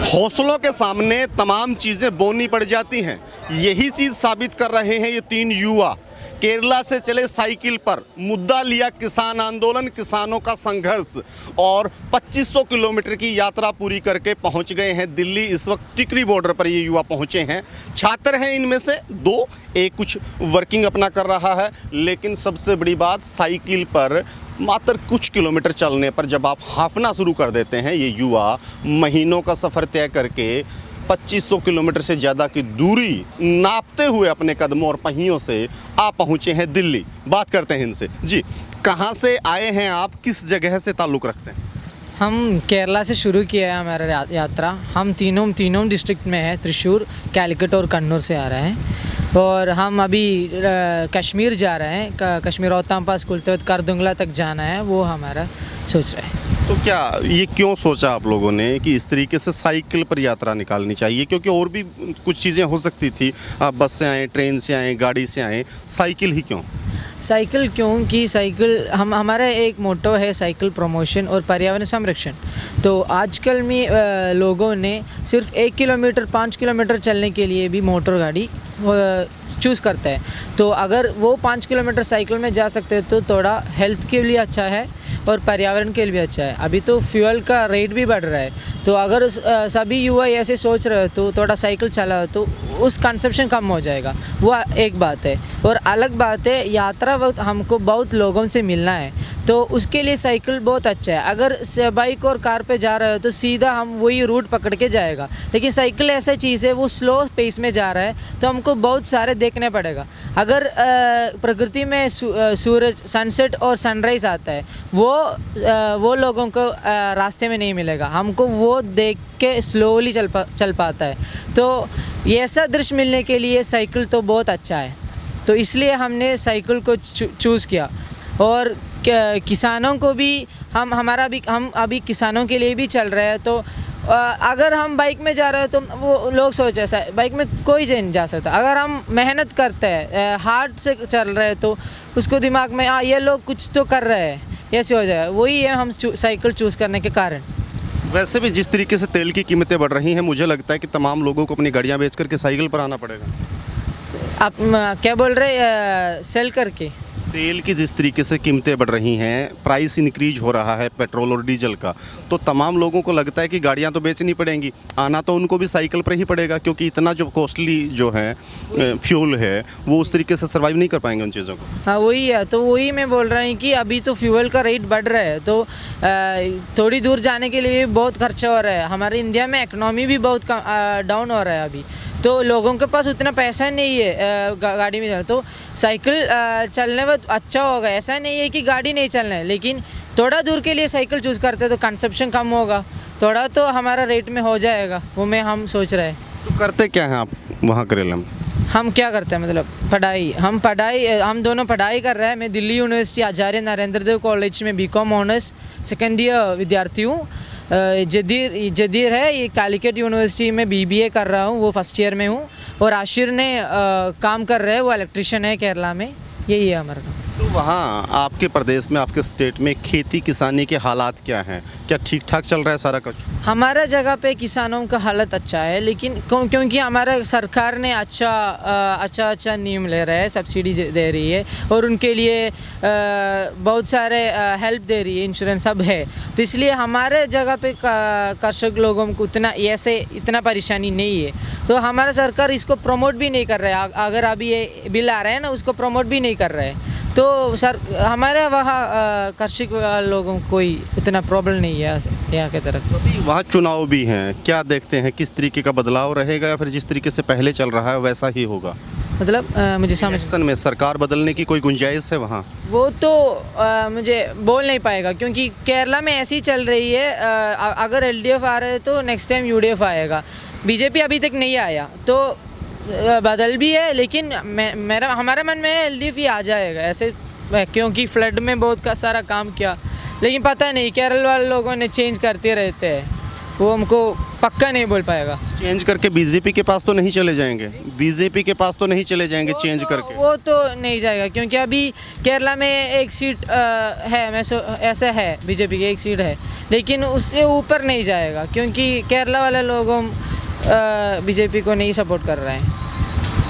हौसलों के सामने तमाम चीज़ें बोनी पड़ जाती हैं। यही चीज़ साबित कर रहे हैं ये तीन युवा। केरला से चले साइकिल पर, मुद्दा लिया किसान आंदोलन, किसानों का संघर्ष, और 2500 किलोमीटर की यात्रा पूरी करके पहुंच गए हैं दिल्ली। इस वक्त टिकरी बॉर्डर पर ये युवा पहुंचे हैं। छात्र हैं इनमें से दो, एक कुछ वर्किंग अपना कर रहा है, लेकिन सबसे बड़ी बात, साइकिल पर मात्र कुछ किलोमीटर चलने पर जब आप हाँफना शुरू कर देते हैं, ये युवा महीनों का सफ़र तय करके 2500 किलोमीटर से ज़्यादा की दूरी नापते हुए अपने कदमों और पहियों से आ पहुँचे हैं दिल्ली। बात करते हैं इनसे। जी, कहाँ से आए हैं आप, किस जगह से ताल्लुक़ रखते हैं? हम केरला से शुरू किया है हमारा यात्रा। हम तीनों डिस्ट्रिक्ट में है, त्रिशूर, कैलिकट और कन्नौर से आ रहे हैं। और हम अभी कश्मीर जा रहे हैं। कश्मीर रोहतांग पास कुलतेवत करदुंगला तक जाना है, वो हमारा सोच रहे हैं। तो क्या ये क्यों सोचा आप लोगों ने कि इस तरीके से साइकिल पर यात्रा निकालनी चाहिए? क्योंकि और भी कुछ चीज़ें हो सकती थी, आप बस से आएँ, ट्रेन से आएँ, गाड़ी से आएँ, साइकिल ही क्यों? साइकिल क्योंकि साइकिल हमारा एक मोटो है, साइकिल प्रमोशन और पर्यावरण संरक्षण। तो आजकल में लोगों ने सिर्फ 1 किलोमीटर 5 किलोमीटर चलने के लिए भी मोटर गाड़ी चूज़ करते हैं। तो अगर वो 5 किलोमीटर साइकिल में जा सकते हैं तो थोड़ा हेल्थ के लिए अच्छा है और पर्यावरण के लिए भी अच्छा है। अभी तो फ्यूल का रेट भी बढ़ रहा है, तो अगर सभी युवा ऐसे सोच रहे हो तो थोड़ा साइकिल चलाओ तो उस कंजप्शन कम हो जाएगा। वो एक बात है। और अलग बात है, यात्रा वक्त हमको बहुत लोगों से मिलना है, तो उसके लिए साइकिल बहुत अच्छा है। अगर बाइक और कार पे जा रहे हो तो सीधा हम वही रूट पकड़ के जाएगा, लेकिन साइकिल ऐसा चीज़ है, वो स्लो पेस में जा रहा है, तो हमको बहुत सारे देखने पड़ेगा। अगर प्रकृति में सूरज, सनसेट और सनराइज़ आता है, वो लोगों को रास्ते में नहीं मिलेगा। हमको वो देख के स्लोली चल पाता है। तो ये ऐसा दृश्य मिलने के लिए साइकिल तो बहुत अच्छा है, तो इसलिए हमने साइकिल को चूज़ किया। और किसानों को भी हम अभी किसानों के लिए भी चल रहे हैं। तो अगर हम बाइक में जा रहे हैं तो वो लोग सोच ऐसा है, बाइक में कोई नहीं जा सकता। अगर हम मेहनत करते हैं, हार्ड से चल रहे हैं, तो उसको दिमाग में ये लोग कुछ तो कर रहे हैं, ऐसे हो जाएगा। वही है हम साइकिल चूज़ करने के कारण। वैसे भी जिस तरीके से तेल की कीमतें बढ़ रही हैं, मुझे लगता है कि तमाम लोगों को अपनी गाड़ियाँ बेच करके साइकिल पर आना पड़ेगा। आप क्या बोल रहे, सेल करके? तेल की जिस तरीके से कीमतें बढ़ रही हैं, प्राइस इंक्रीज हो रहा है पेट्रोल और डीजल का, तो तमाम लोगों को लगता है कि गाड़ियां तो बेचनी पड़ेंगी, आना तो उनको भी साइकिल पर ही पड़ेगा, क्योंकि इतना जो कॉस्टली जो है फ्यूल है, वो उस तरीके से सर्वाइव नहीं कर पाएंगे उन चीज़ों को। हाँ, वही है। तो वही मैं बोल रहा हूँ कि अभी तो फ्यूल का रेट बढ़ रहा है, तो थोड़ी दूर जाने के लिए बहुत खर्चा हो रहा है। हमारे इंडिया में इकनॉमी भी बहुत डाउन हो रहा है अभी, तो लोगों के पास उतना पैसा नहीं है गाड़ी में जाना। तो साइकिल चलने में अच्छा होगा। ऐसा नहीं है कि गाड़ी नहीं चलना है, लेकिन थोड़ा दूर के लिए साइकिल चूज़ करते तो कंजप्शन कम होगा, थोड़ा तो हमारा रेट में हो जाएगा। वो में हम सोच रहे हैं। तो करते क्या हैं आप वहाँ केरला में? हम क्या करते हैं, मतलब पढ़ाई। हम दोनों पढ़ाई कर रहे हैं। मैं दिल्ली यूनिवर्सिटी आचार्य नरेंद्र देव कॉलेज में बीकॉम ऑनर्स सेकेंड ईयर विद्यार्थी हूँ। जदीर है, ये कैलिकट यूनिवर्सिटी में बीबीए कर रहा हूँ, वो फर्स्ट ईयर में हूँ। और आशिर ने काम कर रहे हैं, वो इलेक्ट्रिशियन है केरला में। यही है हमारा काम। तो वहाँ आपके प्रदेश में, आपके स्टेट में खेती किसानी के हालात क्या हैं? क्या ठीक ठाक चल रहा है सारा कुछ? हमारा जगह पे किसानों का हालत अच्छा है, लेकिन क्योंकि हमारा सरकार ने अच्छा नियम ले रहा है, सब्सिडी दे रही है, और उनके लिए बहुत सारे हेल्प दे रही है, इंश्योरेंस सब है। तो इसलिए हमारे जगह पे कृषक लोगों को इतना परेशानी नहीं है। तो हमारा सरकार इसको प्रमोट भी नहीं कर रहा है। अगर अभी ये बिल आ रहा है ना, उसको प्रमोट भी नहीं कर रहा है। तो सर हमारे वहाँ कृषक लोगों को कोई इतना प्रॉब्लम नहीं है यहाँ के तरफ। वहाँ चुनाव भी हैं, क्या देखते हैं किस तरीके का बदलाव रहेगा, या फिर जिस तरीके से पहले चल रहा है वैसा ही होगा? मतलब मुझे समझ इलेक्शन में सरकार बदलने की कोई गुंजाइश है वहाँ? वो तो मुझे बोल नहीं पाएगा, क्योंकि केरला में ऐसी चल रही है। अगर एलडीएफ आ रहे हैं तो नेक्स्ट टाइम यूडीएफ आएगा। बीजेपी अभी तक नहीं आया, तो बदल भी है, लेकिन हमारे मन में एलडीएफ ही आ जाएगा ऐसे, क्योंकि फ्लड में बहुत का सारा काम किया। लेकिन पता नहीं, केरल वाले लोगों ने चेंज करते रहते हैं, वो हमको पक्का नहीं बोल पाएगा। चेंज करके बीजेपी के पास तो नहीं चले जाएंगे, बीजेपी के पास तो नहीं चले जाएंगे चेंज करके? वो तो नहीं जाएगा, क्योंकि अभी केरला में एक सीट है, ऐसा है बीजेपी की एक सीट है, लेकिन उससे ऊपर नहीं जाएगा, क्योंकि केरला वाले लोग बीजेपी को नहीं सपोर्ट कर रहे हैं।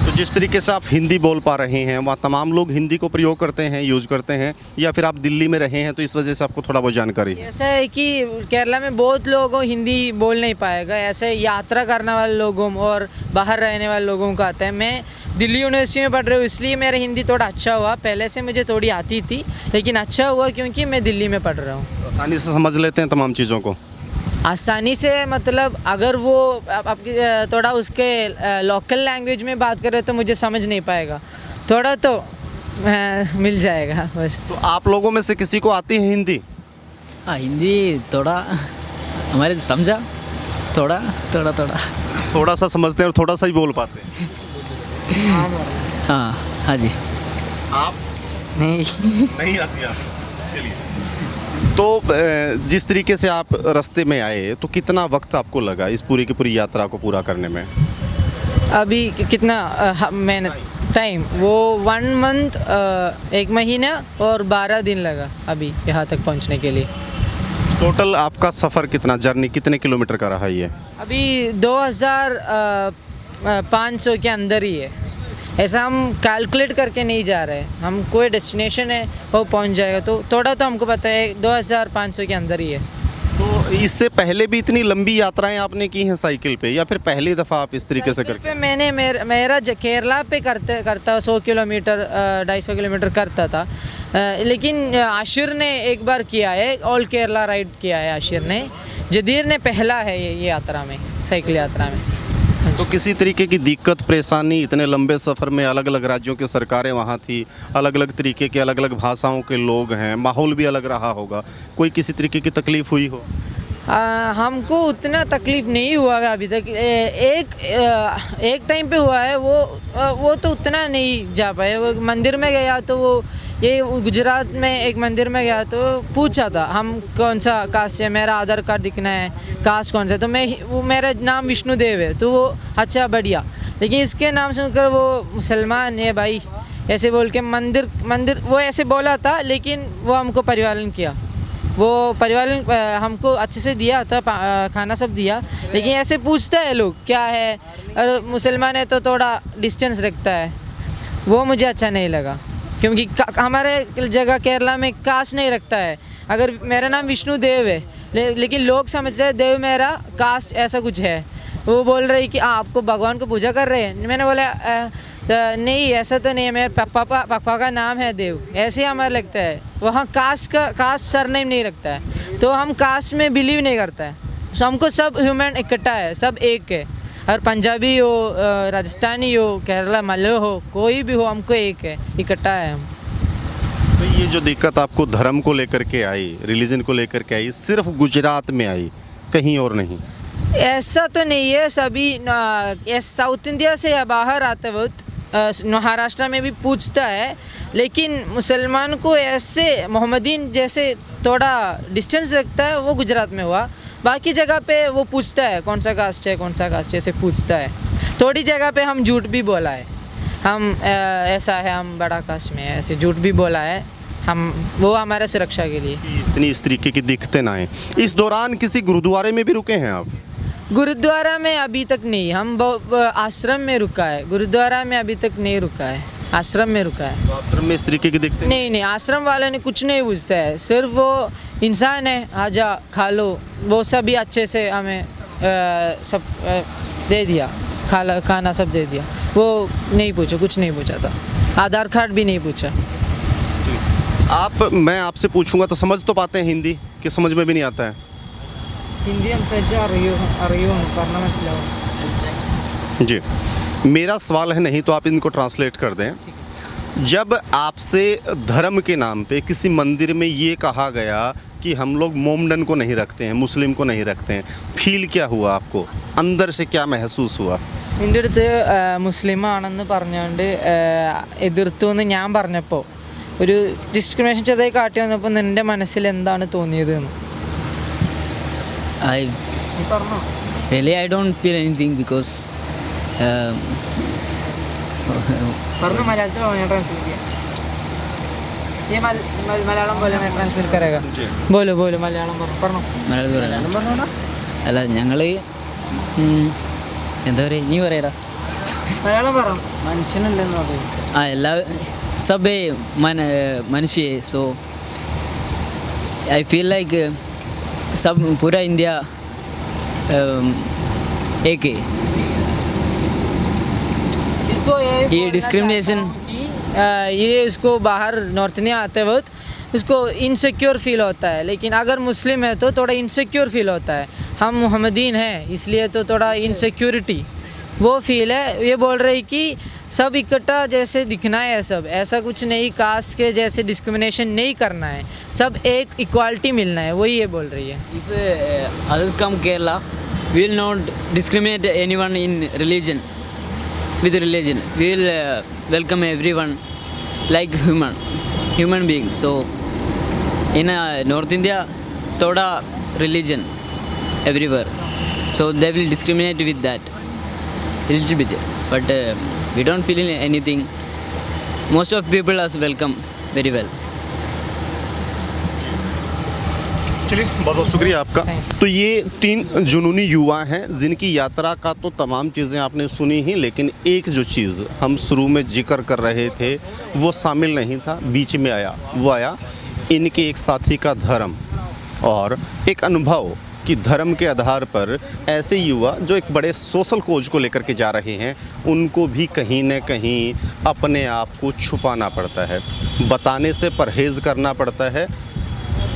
तो जिस तरीके से आप हिंदी बोल पा रहे हैं, वहाँ तमाम लोग हिंदी को प्रयोग करते हैं, यूज करते हैं, या फिर आप दिल्ली में रहे हैं तो इस वजह से आपको थोड़ा बहुत जानकारी है? ऐसा है कि केरला में बहुत लोगों हिंदी बोल नहीं पाएगा, ऐसे यात्रा करने वाले लोगों और बाहर रहने वाले लोगों का आता है। मैं दिल्ली यूनिवर्सिटी में पढ़ रही हूँ, इसलिए मेरा हिंदी थोड़ा अच्छा हुआ। पहले से मुझे थोड़ी आती थी, लेकिन अच्छा हुआ क्योंकि मैं दिल्ली में पढ़ रहा हूँ। आसानी से समझ लेते हैं तमाम चीज़ों को? आसानी से मतलब अगर वो आपकी थोड़ा उसके लोकल लैंग्वेज में बात करें तो मुझे समझ नहीं पाएगा, थोड़ा तो मिल जाएगा बस। तो आप लोगों में से किसी को आती है हिंदी? हाँ, हिंदी थोड़ा हमारे समझा, थोड़ा थोड़ा थोड़ा थोड़ा सा समझते हैं और थोड़ा सा ही बोल पाते हैं? हाँ हाँ जी। आप नहीं नहीं आती आप? चलिए, तो जिस तरीके से आप रास्ते में आए तो कितना वक्त आपको लगा इस पूरी की पूरी यात्रा को पूरा करने में? अभी कितना मैंने टाइम वो 1 मंथ 1 महीना और 12 दिन लगा अभी यहाँ तक पहुँचने के लिए। टोटल आपका सफ़र कितना, जर्नी कितने किलोमीटर का रहा ये? अभी 2500 के अंदर ही है। ऐसा हम कैलकुलेट करके नहीं जा रहे, हम कोई डेस्टिनेशन है वो पहुंच जाएगा, तो थोड़ा तो हमको पता है 2500 के अंदर ही है। तो इससे पहले भी इतनी लंबी यात्राएं आपने की हैं साइकिल पे, या फिर पहली दफ़ा आप इस तरीके से साइकिल करके? पे मैंने मेरा केरला पे करता 100 किलोमीटर 250 किलोमीटर करता था, लेकिन आशिर ने एक बार किया है, ऑल केरला राइड किया है आशिर ने। जदीर ने पहला है ये यात्रा में, साइकिल यात्रा में। तो किसी तरीके की दिक्कत परेशानी, इतने लंबे सफ़र में अलग अलग राज्यों की सरकारें वहाँ थी, अलग अलग तरीके के अलग अलग भाषाओं के लोग हैं, माहौल भी अलग रहा होगा, कोई किसी तरीके की तकलीफ़ हुई हो? हमको उतना तकलीफ़ नहीं हुआ है अभी तक। एक टाइम पे हुआ है, वो तो उतना नहीं जा पाए। वो मंदिर में गया तो वो ये गुजरात में एक मंदिर में गया तो पूछा था हम कौन सा कास्ट है, मेरा आधार कार्ड दिखना है, कास्ट कौन सा, तो वो मेरा नाम विष्णुदेव है, तो वो अच्छा बढ़िया, लेकिन इसके नाम सुनकर वो मुसलमान है भाई ऐसे बोल के मंदिर वो ऐसे बोला था, लेकिन वो हमको परिपालन किया, वो परिवार हमको अच्छे से दिया था, खाना सब दिया, लेकिन ऐसे पूछता है लोग क्या है, और मुसलमान है तो थोड़ा डिस्टेंस रखता है, वो मुझे अच्छा नहीं लगा। क्योंकि हमारे जगह केरला में कास्ट नहीं रखता है। अगर मेरा नाम विष्णु देव है, लेकिन लोग समझते हैं देव मेरा कास्ट ऐसा कुछ है, वो बोल रहे कि आपको भगवान को पूजा कर रहे हैं। मैंने बोला नहीं ऐसा तो नहीं है, मेरे पापा का नाम है देव, ऐसे ही हमारा लगता है। वहाँ कास्ट सरनेम नहीं रखता है, तो हम कास्ट में बिलीव नहीं करता है। हमको सब ह्यूमन इकट्ठा है, सब एक है, और पंजाबी हो, राजस्थानी हो, केरला मलय हो, कोई भी हो, हमको एक है, इकट्ठा है हम। तो ये जो दिक्कत आपको धर्म को लेकर के आई, रिलीजन को लेकर के आई, सिर्फ गुजरात में आई, कहीं और नहीं? ऐसा तो नहीं है, सभी साउथ इंडिया से या बाहर आते वक्त महाराष्ट्र में भी पूछता है, लेकिन मुसलमान को ऐसे मोहम्मदीन जैसे थोड़ा डिस्टेंस रखता है, वो गुजरात में हुआ। बाकी जगह पे वो पूछता है कौन सा कास्ट है, कौन सा कास्ट है, ऐसे पूछता है। थोड़ी जगह पे हम झूठ भी बोला है, हम ऐसा है, हम बड़ा कास्ट में है, ऐसे झूठ भी बोला है हम, वो हमारे सुरक्षा के लिए। इतनी इस तरीके की दिक्कतें ना आए। इस दौरान किसी गुरुद्वारे में भी रुके हैं आप? गुरुद्वारा में अभी तक नहीं, हम आश्रम में रुका है, गुरुद्वारा में अभी तक नहीं रुका है, आश्रम में रुका है। तो आश्रम में इस तरीके की दिक्कतें? नहीं, आश्रम वाले ने कुछ नहीं पूछता है, सिर्फ वो इंसान है, आजा खा लो, वो सब भी अच्छे से हमें सब दे दिया, खाना सब दे दिया, वो नहीं पूछा, कुछ नहीं पूछा था, आधार कार्ड भी नहीं पूछा। मैं आपसे पूछूंगा तो समझ तो पाते हैं हिंदी, कि समझ में भी नहीं आता है? हिंदी हम करना जी, मेरा सवाल है, नहीं तो आप इनको ट्रांसलेट कर दें। जब आपसे धर्म के नाम पे किसी मंदिर में ये कहा गया कि हम लोग मोमडन को नहीं रखते हैं, मुस्लिम को नहीं रखते हैं, फील क्या हुआ आपको, अंदर से क्या महसूस हुआ? എൻ്റെ അടുത്ത് മുസ്ലിമാണെന്ന് പറഞ്ഞുകൊണ്ട് എതിർത്തു എന്ന് ഞാൻ പറഞ്ഞപ്പോൾ ഒരു ഡിസ്ക്രിമിനേഷൻ ചെറുതായി കാട്ടി വന്നപ്പോൾ നിൻ്റെ മനസ്സിൽ എന്താണ് തോന്നിയത് എന്ന്? Really, I don't feel anything because മലയാളത്തിൽ ഞാൻ ട്രാൻസ്ലേറ്റ് ചെയ്യാം ये മലയാളം പോലെ मैं ट्रांसलेट करेगा बोलो बोलो മലയാളം പറഞ്ഞോ മലയാളത്തിൽ പറയാം അല്ല ഞങ്ങൾ എന്താ പറയുക നീ പറയടാ മലയാളം പറ മനുഷ്യനല്ലെന്ന് പറയും ആ എല്ലാ സബ് മനുഷ്യ സോ ഐ ഫീൽ ലൈക്ക് सब पूरा इंडिया एक है इसको ये डिस्क्रिमिनेशन ये इसको बाहर नॉर्थ इंडिया आते वक्त उसको इनसिक्योर फील होता है लेकिन अगर मुस्लिम है तो थोड़ा इनसिक्योर फील होता है हम मोहम्मदीन हैं इसलिए तो थोड़ा इनसिक्योरिटी वो फील है ये बोल रही कि सब इकट्ठा जैसे दिखना है सब ऐसा कुछ नहीं कास्ट के जैसे डिस्क्रिमिनेशन नहीं करना है सब एक इक्वालिटी मिलना है वही ये बोल रही है if others come Kerala we will not discriminate anyone in religion with religion we will welcome everyone like human beings so in North India thoda religion everywhere so they will discriminate with that a little bit but we don't feel anything most of people are welcome very well चलिए बहुत बहुत शुक्रिया आपका। तो ये 3 जुनूनी युवा हैं जिनकी यात्रा का तो तमाम चीज़ें आपने सुनी ही, लेकिन एक जो चीज़ हम शुरू में जिक्र कर रहे थे वो शामिल नहीं था, बीच में आया। वो आया इनके एक साथी का धर्म और एक अनुभव कि धर्म के आधार पर ऐसे युवा जो एक बड़े सोशल कोज को लेकर के जा रहे हैं उनको भी कहीं न कहीं अपने आप को छुपाना पड़ता है, बताने से परहेज़ करना पड़ता है,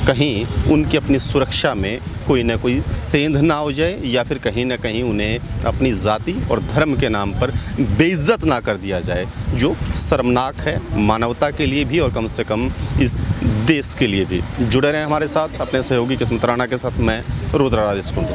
कहीं उनकी अपनी सुरक्षा में कोई ना कोई सेंध ना हो जाए या फिर कहीं ना कहीं उन्हें अपनी जाति और धर्म के नाम पर बेइज्जत ना कर दिया जाए, जो शर्मनाक है मानवता के लिए भी और कम से कम इस देश के लिए भी। जुड़े रहें हमारे साथ, अपने सहयोगी किस्मत राणा के साथ मैं रुद्र राजेश कुंडू।